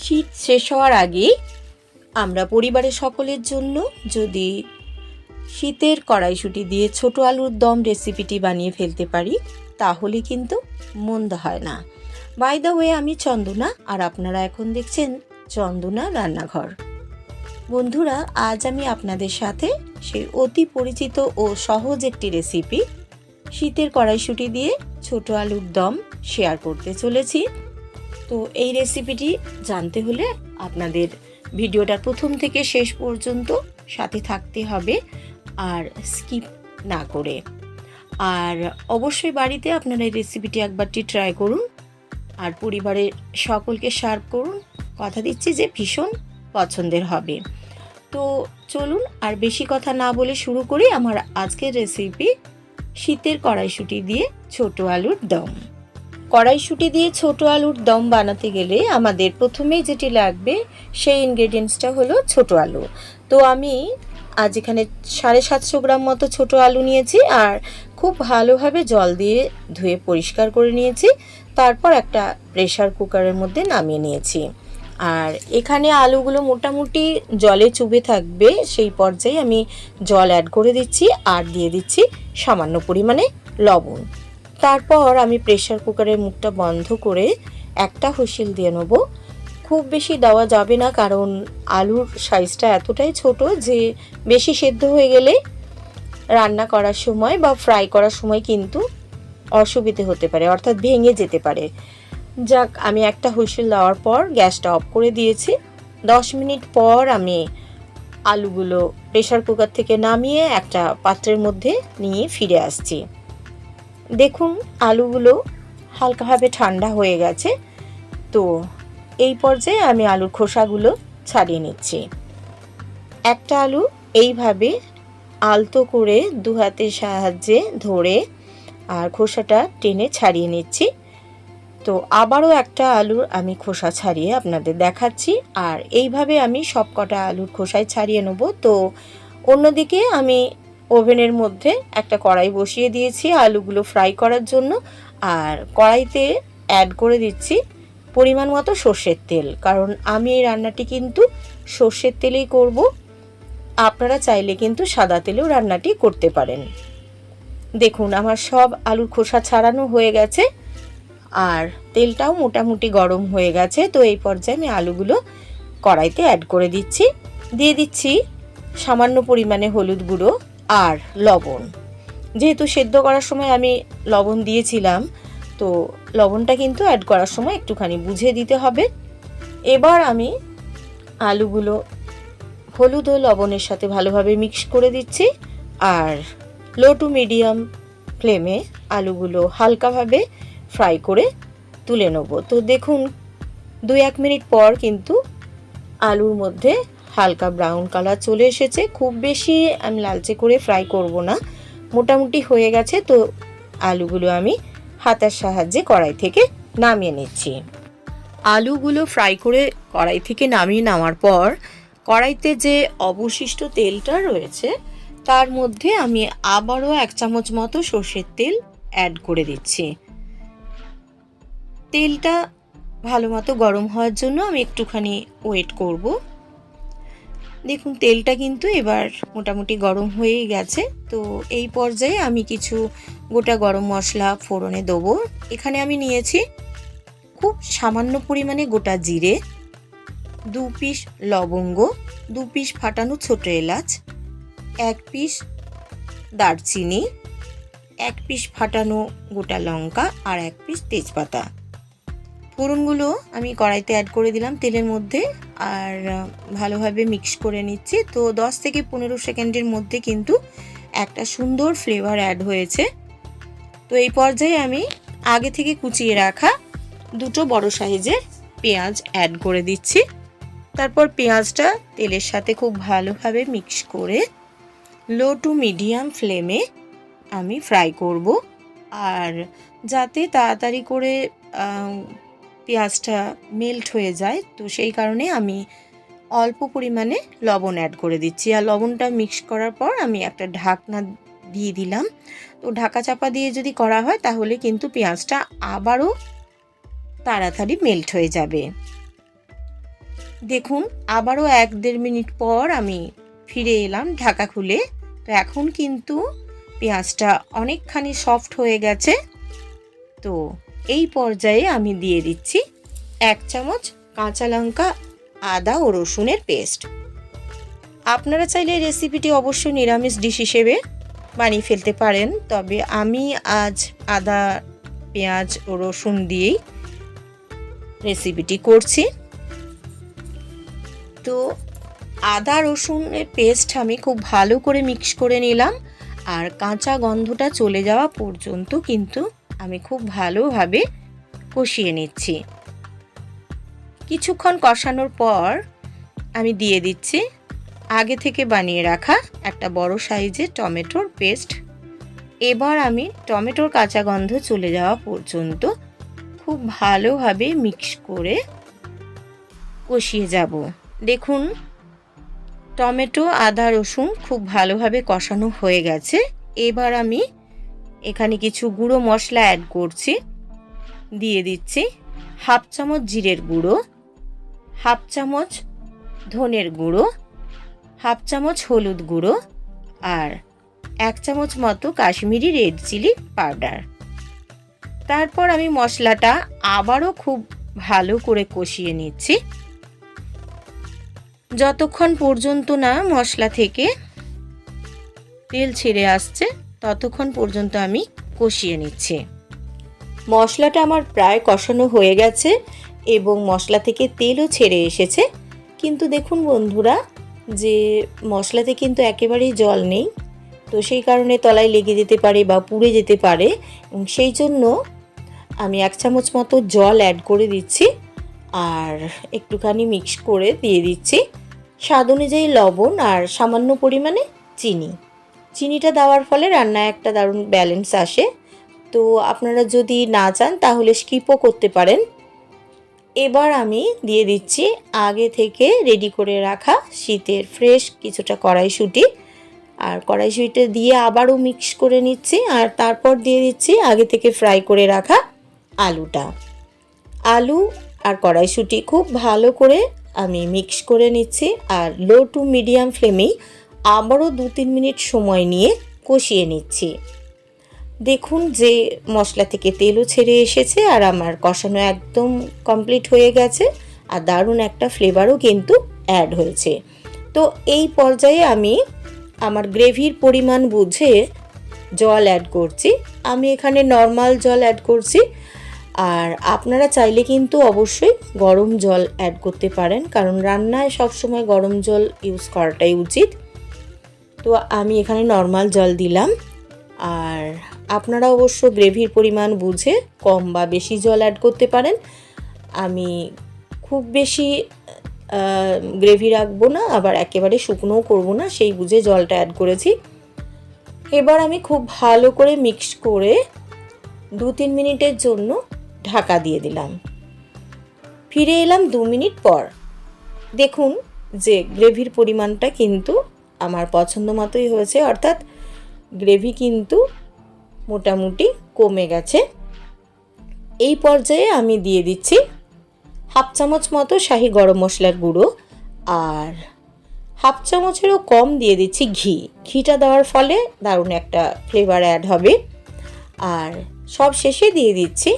শীত শেষ হওয়ার আগেই আমরা পরিবারের সকলের জন্য যদি শীতের কড়াইশুঁটি দিয়ে ছোট আলুর দম রেসিপিটি বানিয়ে ফেলতে পারি তাহলে কিন্তু মন্দ হয় না। বাই দ্য ওয়ে, আমি চন্দনা আর আপনারা এখন দেখছেন চন্দনা রান্নাঘর। বন্ধুরা, আজ আমি আপনাদের সাথে সেই অতি পরিচিত ও সহজ একটি রেসিপি শীতের কড়াইশুঁটি দিয়ে ছোট আলুর দম শেয়ার করতে চলেছি। তো এই রেসিপিটি জানতে হলে আপনাদের ভিডিওটা প্রথম থেকে শেষ পর্যন্ত সাথে থাকতে হবে আর স্কিপ না করে। আর অবশ্যই বাড়িতে আপনারা এই রেসিপিটি একবারটি ট্রাই করুন আর পরিবারের সকলকে সার্ভ করুন। কথা দিচ্ছি যে ভীষণ পছন্দের হবে। তো চলুন আর বেশি কথা না বলে শুরু করি আমার আজকের রেসিপি শীতের কড়াইশুঁটি দিয়ে ছোট আলুর দম। কড়াইশুঁটি দিয়ে ছোট আলুর দম বানাতে গেলে আমাদের প্রথমেই যেটি লাগবে সেই ইনগ্রেডিয়েন্টসটা হলো ছোট আলু। তো আমি আজ এখানে 750 গ্রাম মতো ছোট আলু নিয়েছি আর খুব ভালোভাবে জল দিয়ে ধুয়ে পরিষ্কার করে নিয়েছি। তারপর একটা প্রেসার কুকারের মধ্যে নামিয়ে নিয়েছি। আর এখানে আলুগুলো মোটামুটি জলে চুবে থাকবে, সেই পর্যায়ে আমি জল অ্যাড করে দিচ্ছি আর দিয়ে দিচ্ছি সামান্য পরিমাণে লবণ। তারপর আমি প্রেসার কুকারের মুখটা বন্ধ করে একটা হুইসেল দিয়ে নেব। খুব বেশি দেওয়া যাবে না, কারণ আলুর সাইজটা এতটাই ছোট যে বেশি সেদ্ধ হয়ে গেলে রান্না করার সময় বা ফ্রাই করার সময় কিন্তু অসুবিধে হতে পারে, অর্থাৎ ভেঙে যেতে পারে। যাক, আমি একটা হুইসেল দেওয়ার পর গ্যাসটা অফ করে দিয়েছি। 10 মিনিট পর আমি আলুগুলো প্রেসার কুকার থেকে নামিয়ে একটা পাত্রের মধ্যে নিয়ে ফিরে আসছি। দেখুন, আলুগুলো হালকাভাবে ঠান্ডা হয়ে গেছে। তো এই পর্যায়ে আমি আলুর খোসাগুলো ছাড়িয়ে নিচ্ছি। একটা আলু এইভাবে আলতো করে দু হাতের সাহায্যে ধরে আর খোসাটা টেনে ছাড়িয়ে নিচ্ছি। তো আবারও একটা আলুর আমি খোসা ছাড়িয়ে আপনাদের দেখাচ্ছি। আর এইভাবে আমি সব কটা আলুর খোসায় ছাড়িয়ে নেব। তো অন্যদিকে আমি ওভেনের মধ্যে একটা কড়াই বসিয়ে দিয়েছি আলুগুলো ফ্রাই করার জন্য। আর কড়াইতে অ্যাড করে দিচ্ছি পরিমাণ মতো সর্ষের তেল, কারণ আমি এই রান্নাটি কিন্তু সর্ষের তেলেই করব। আপনারা চাইলে কিন্তু সাদা তেলেও রান্নাটি করতে পারেন। দেখুন, আমার সব আলুর খোসা ছাড়ানো হয়ে গেছে আর তেলটাও মোটামুটি গরম হয়ে গেছে। তো এই পর্যায়ে আমি আলুগুলো কড়াইতে অ্যাড করে দিচ্ছি। দিয়ে দিচ্ছি সামান্য পরিমাণে হলুদ গুঁড়ো আর লবণ। যেহেতু সেদ্ধ করার সময় আমি লবণ দিয়েছিলাম, তো লবণটা কিন্তু অ্যাড করার সময় একটুখানি বুঝে দিতে হবে। এবার আমি আলুগুলো হলুদ ও লবণের সাথে ভালোভাবে মিক্স করে দিচ্ছি আর লো টু মিডিয়াম ফ্লেমে আলুগুলো হালকাভাবে ফ্রাই করে তুলে নেব। তো দেখুন, 2-1 মিনিট পর কিন্তু আলুর মধ্যে হালকা ব্রাউন কালার চলে এসেছে। খুব বেশি আমি লালচে করে ফ্রাই করব না, মোটামুটি হয়ে গেছে। তো আলুগুলো আমি হাতার সাহায্যে কড়াই থেকে নামিয়ে নিচ্ছি। আলুগুলো ফ্রাই করে কড়াই থেকে নামিয়ে নেওয়ার পর কড়াইতে যে অবশিষ্ট তেলটা রয়েছে তার মধ্যে আমি আবারও 1 চামচ মতো সর্ষের তেল অ্যাড করে দিচ্ছি। তেলটা ভালো মতো গরম হওয়ার জন্য আমি একটুখানি ওয়েট করব। দেখুন, তেলটা কিন্তু এবার মোটামুটি গরম হয়েই গেছে। তো এই পর্যায়ে আমি কিছু গোটা গরম মশলা ফোড়নে দেবো। এখানে আমি নিয়েছি খুব সামান্য পরিমাণে গোটা জিরে, 2 পিস লবঙ্গ, 2 পিস ফাটানো ছোট এলাচ, 1 পিস দারচিনি, 1 পিস ফাটানো গোটা লঙ্কা আর 1 পিস তেজপাতা। ফোড়নগুলো আমি কড়াইতে অ্যাড করে দিলাম তেলের মধ্যে আর ভালোভাবে মিক্স করে নিচ্ছি। তো 10 থেকে 15 সেকেন্ডের মধ্যে কিন্তু একটা সুন্দর ফ্লেভার অ্যাড হয়েছে। তো এই পর্যায়ে আমি আগে থেকে কুচিয়ে রাখা 2টো বড় সাইজের পেঁয়াজ অ্যাড করে দিচ্ছি। তারপর পেঁয়াজটা তেলের সাথে খুব ভালোভাবে মিক্স করে লো টু মিডিয়াম ফ্লেমে আমি ফ্রাই করব। আর যাতে তাড়াতাড়ি করে পেঁয়াজটা মেল্ট হয়ে যায়, তো সেই কারণে আমি অল্প পরিমাণে লবণ অ্যাড করে দিচ্ছি। আর লবণটা মিক্স করার পর আমি একটা ঢাকনা দিয়ে দিলাম। তো ঢাকা চাপা দিয়ে যদি করা হয় তাহলে কিন্তু পেঁয়াজটা আবারও তাড়াতাড়ি মেল্ট হয়ে যাবে। দেখুন আবারও 1-1.5 মিনিট পর আমি ফিরে এলাম ঢাকা খুলে। তো এখন কিন্তু পেঁয়াজটা অনেকখানি সফট হয়ে গেছে। তো এই পর্যায়ে আমি দিয়ে দিচ্ছি 1 চামচ কাঁচা লঙ্কা, আদা ও রসুনের পেস্ট। আপনারা চাইলে রেসিপিটি অবশ্যই নিরামিষ ডিশ হিসেবে বানিয়ে ফেলতে পারেন, তবে আমি আজ আদা, পেঁয়াজ ও রসুন দিয়েই রেসিপিটি করছি। তো আদা রসুনের পেস্ট আমি খুব ভালো করে মিক্স করে নিলাম, আর কাঁচা গন্ধটা চলে যাওয়া পর্যন্ত কিন্তু আমি খুব ভালোভাবে কষিয়ে নিচ্ছি। কিছুক্ষণ কষানোর পর আমি দিয়ে দিচ্ছি আগে থেকে বানিয়ে রাখা একটা বড় সাইজের টমেটোর পেস্ট। এবার আমি টমেটোর কাঁচা গন্ধ চলে যাওয়া পর্যন্ত খুব ভালোভাবে মিক্স করে কষিয়ে যাব। দেখুন টমেটো, আদা, রসুন খুব ভালোভাবে কষানো হয়ে গেছে। এবার আমি এখানে কিছু গুঁড়ো মশলা অ্যাড করছি। দিয়ে দিচ্ছি 1/2 চামচ জিরের গুঁড়ো, 1/2 চামচ ধনের গুঁড়ো, 1/2 চামচ হলুদ গুঁড়ো আর 1 চামচ মতো কাশ্মীরি রেড চিলি পাউডার। তারপর আমি মশলাটা আবারও খুব ভালো করে কষিয়ে নিচ্ছি, যতক্ষণ পর্যন্ত না মশলা থেকে তেল ছেড়ে আসছে ততক্ষণ পর্যন্ত আমি কষিয়ে নিচ্ছি। মশলাটা আমার প্রায় কষানো হয়ে গেছে এবং মশলা থেকে তেলও ছেড়ে এসেছে। কিন্তু দেখুন বন্ধুরা, যে মশলাতে কিন্তু একেবারেই জল নেই, তো সেই কারণে তলায় লেগে যেতে পারে বা পুড়ে যেতে পারে, এবং সেই জন্য আমি 1 চামচ মতো জল অ্যাড করে দিচ্ছি আর একটুখানি মিক্স করে দিয়ে দিচ্ছি স্বাদ অনুযায়ী লবণ আর সামান্য পরিমাণে চিনি। চিনিটা দেওয়ার ফলে রান্নায় একটা দারুণ ব্যালেন্স আসে। তো আপনারা যদি না চান তাহলে স্কিপও করতে পারেন। এবার আমি দিয়ে দিচ্ছি আগে থেকে রেডি করে রাখা শীতের ফ্রেশ কিছুটা কড়াইশুঁটি, আর কড়াইশুঁটি দিয়ে আবারও মিক্স করে নিচ্ছি, আর তারপর দিয়ে দিচ্ছি আগে থেকে ফ্রাই করে রাখা আলুটা। আলু আর কড়াইশুঁটি খুব ভালো করে আমি মিক্স করে নিচ্ছি, আর লো টু মিডিয়াম ফ্লেমেই আবারও 2-3 মিনিট সময় নিয়ে কষিয়ে নিচ্ছি। দেখুন যে মশলা থেকে তেলও ছেড়ে এসেছে আর আমার কষানো একদম কমপ্লিট হয়ে গেছে, আর দারুণ একটা ফ্লেভারও কিন্তু অ্যাড হয়েছে। তো এই পর্যায়ে আমি আমার গ্রেভির পরিমাণ বুঝে জল অ্যাড করছি। আমি এখানে নর্মাল জল অ্যাড করছি, আর আপনারা চাইলে কিন্তু অবশ্যই গরম জল অ্যাড করতে পারেন, কারণ রান্নায় সবসময় গরম জল ইউজ করাটাই উচিত। তো আমি এখানে নর্মাল জল দিলাম, আর আপনারা অবশ্য গ্রেভির পরিমাণ বুঝে কম বা বেশি জল অ্যাড করতে পারেন। আমি খুব বেশি গ্রেভি রাখবো না, আবার একেবারে শুকনোও করবো না, সেই বুঝে জলটা অ্যাড করেছি। এবার আমি খুব ভালো করে মিক্স করে 2-3 মিনিটের জন্য ঢাকা দিয়ে দিলাম। ফিরে এলাম 2 মিনিট পর। দেখুন যে গ্রেভির পরিমাণটা কিন্তু আমার পছন্দ মতোই হয়েছে, অর্থাৎ গ্রেভি কিন্তু মোটামুটি কমে গেছে। এই পর্যায়ে আমি দিয়ে দিচ্ছি 1/2 চামচ মতো শাহি গরম মশলার গুঁড়ো, আর 1/2 চামচেরও কম দিয়ে দিচ্ছি ঘি। ঘিটা দেওয়ার ফলে দারুণ একটা ফ্লেভার অ্যাড হবে। আর সব শেষে দিয়ে দিচ্ছি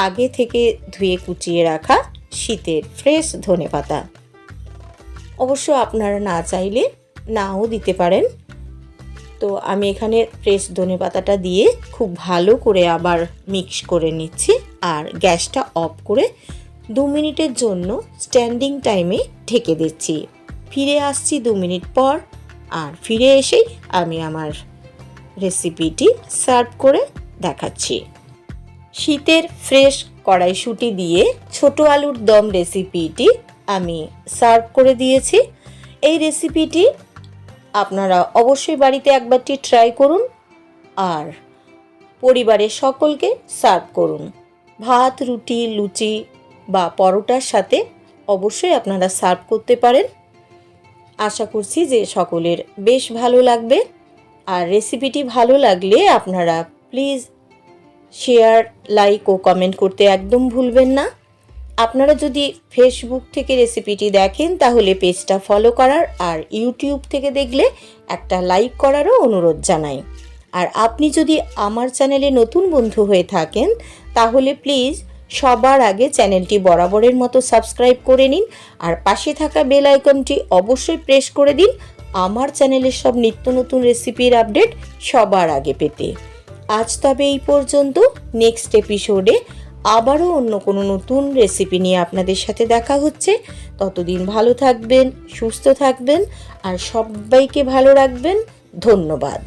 আগে থেকে ধুয়ে কুচিয়ে রাখা শীতের ফ্রেশ ধনেপাতা। অবশ্য আপনারা না চাইলে নাও দিতে পারেন। তো আমি এখানে ফ্রেশ ধনেপাতাটা দিয়ে খুব ভালো করে আবার মিক্স করে নিচ্ছি, আর গ্যাসটা অফ করে 2 মিনিটের জন্য স্ট্যান্ডিং টাইমে ঢেকে দিচ্ছি। ফিরে আসছি 2 মিনিট পর, আর ফিরে এসেই আমি আমার রেসিপিটি সার্ভ করে দেখাচ্ছি। শীতের ফ্রেশ কড়াইশুঁটি দিয়ে ছোট আলুর দম রেসিপিটি আমি সার্ভ করে দিয়েছি। এই রেসিপিটি আপনারা অবশ্যই বাড়িতে একবারটি ট্রাই করুন, আর পরিবারের সকলকে সার্ভ করুন। ভাত, রুটি, লুচি বা পরোটার সাথে অবশ্যই আপনারা সার্ভ করতে পারেন। আশা করছি যে সকলের বেশ ভালো লাগবে। আর রেসিপিটি ভালো লাগলে আপনারা প্লিজ শেয়ার, লাইক ও কমেন্ট করতে একদম ভুলবেন না। আপনারা যদি ফেসবুক থেকে রেসিপিটি দেখেন তাহলে পেজটা ফলো করার, আর ইউটিউব থেকে দেখলে একটা লাইক করারও অনুরোধ জানাই। আর আপনি যদি আমার চ্যানেলে নতুন বন্ধু হয়ে থাকেন তাহলে প্লিজ সবার আগে চ্যানেলটি বরাবরের মতো সাবস্ক্রাইব করে নিন, আর পাশে থাকা বেল আইকনটি অবশ্যই প্রেস করে দিন আমার চ্যানেলের সব নিত্য নতুন রেসিপির আপডেট সবার আগে পেতে। আজ তবে এই পর্যন্ত। নেক্সট এপিসোডে আবারও অন্য কোনো নতুন রেসিপি নিয়ে আপনাদের সাথে দেখা হচ্ছে। ততদিন ভালো থাকবেন, সুস্থ থাকবেন আর সবাইকে ভালো রাখবেন। ধন্যবাদ।